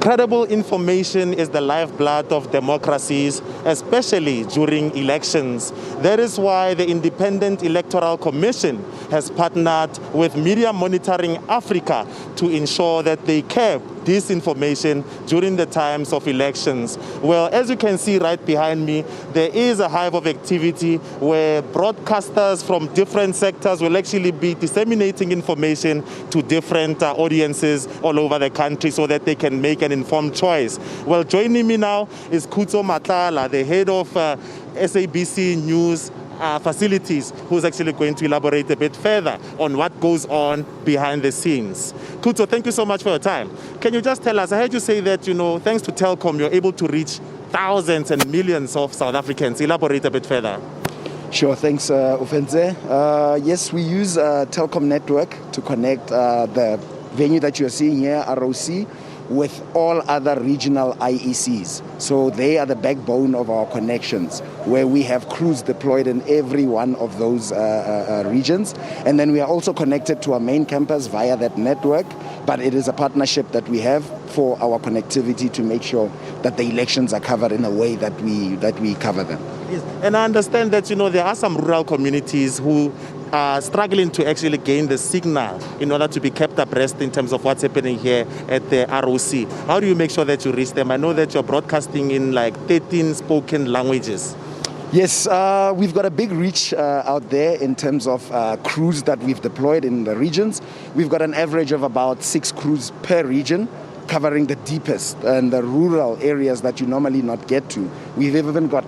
Credible information is the lifeblood of democracies, especially during elections. That is why the Independent Electoral Commission has partnered with Media Monitoring Africa to ensure that they keep this information during the times of elections. Well, as you can see right behind me, there is a hive of activity where broadcasters from different sectors will actually be disseminating information to different audiences all over the country so that they can make an informed choice. Well, joining me now is Khutso Matlala, the head of SABC News facilities, who's actually going to elaborate a bit further on what goes on behind the scenes. Khutso, thank you so much for your time. Can you just tell us, I heard you say that, thanks to Telkom, you're able to reach thousands and millions of South Africans. Elaborate a bit further. Sure, thanks, Ufenze. Yes, we use Telkom network to connect the venue that you're seeing here, ROC, with all other regional IECs. So they are the backbone of our connections, where we have crews deployed in every one of those regions. And then we are also connected to our main campus via that network, but it is a partnership that we have for our connectivity to make sure that the elections are covered in a way that we cover them. Yes. And I understand that, there are some rural communities who are struggling to actually gain the signal in order to be kept abreast in terms of what's happening here at the ROC. How do you make sure that you reach them? I know that you're broadcasting in like 13 spoken languages. Yes, we've got a big reach out there in terms of crews that we've deployed in the regions. We've got an average of about 6 crews per region, covering the deepest and the rural areas that you normally not get to. We've even got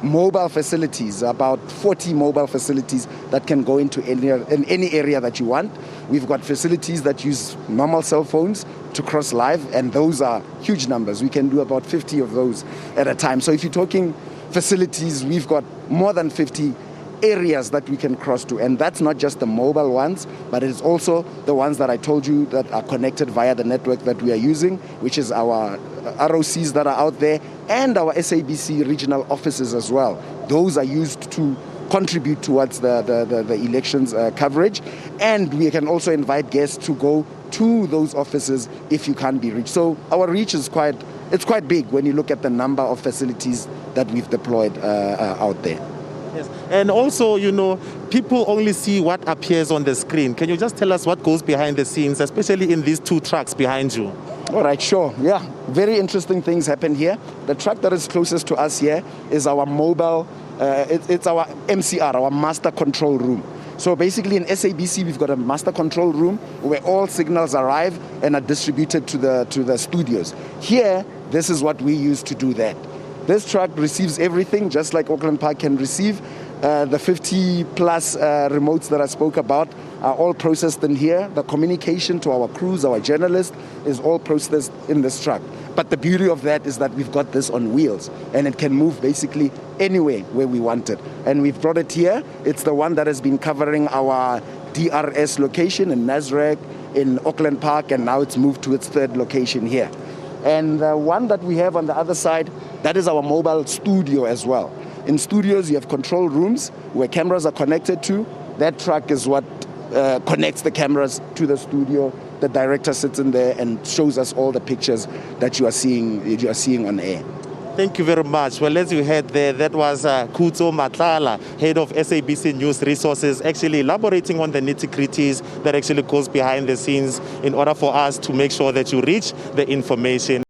mobile facilities, about 40 mobile facilities that can go into any area that you want. We've got facilities that use normal cell phones to cross live, and those are huge numbers. We can do about 50 of those at a time. So if you're talking facilities, we've got more than 50 areas that we can cross to, and that's not just the mobile ones, but it's also the ones that I told you that are connected via the network that we are using, which is our ROCs that are out there and our SABC regional offices as well. Those are used to contribute towards the elections coverage, and we can also invite guests to go to those offices if you can't be reached. So our reach is quite big when you look at the number of facilities that we've deployed out there. Yes. And also, people only see what appears on the screen. Can you just tell us what goes behind the scenes, especially in these 2 trucks behind you? All right, sure. Yeah, very interesting things happen here. The truck that is closest to us here is our mobile, it's our MCR, our master control room. So basically in SABC, we've got a master control room where all signals arrive and are distributed to the studios. Here, this is what we use to do that. This truck receives everything, just like Auckland Park can receive. The 50 plus remotes that I spoke about are all processed in here. The communication to our crews, our journalists, is all processed in this truck. But the beauty of that is that we've got this on wheels, and it can move basically anywhere where we want it. And we've brought it here. It's the one that has been covering our DRS location in Nasrec, in Auckland Park, and now it's moved to its 3rd location here. And the one that we have on the other side, that is our mobile studio as well. In studios, you have control rooms where cameras are connected to. That truck is what connects the cameras to the studio. The director sits in there and shows us all the pictures that you are seeing on air. Thank you very much. Well, as you heard there, that was Khutso Matlala, head of SABC News Resources, actually elaborating on the nitty-gritties that actually goes behind the scenes in order for us to make sure that you reach the information.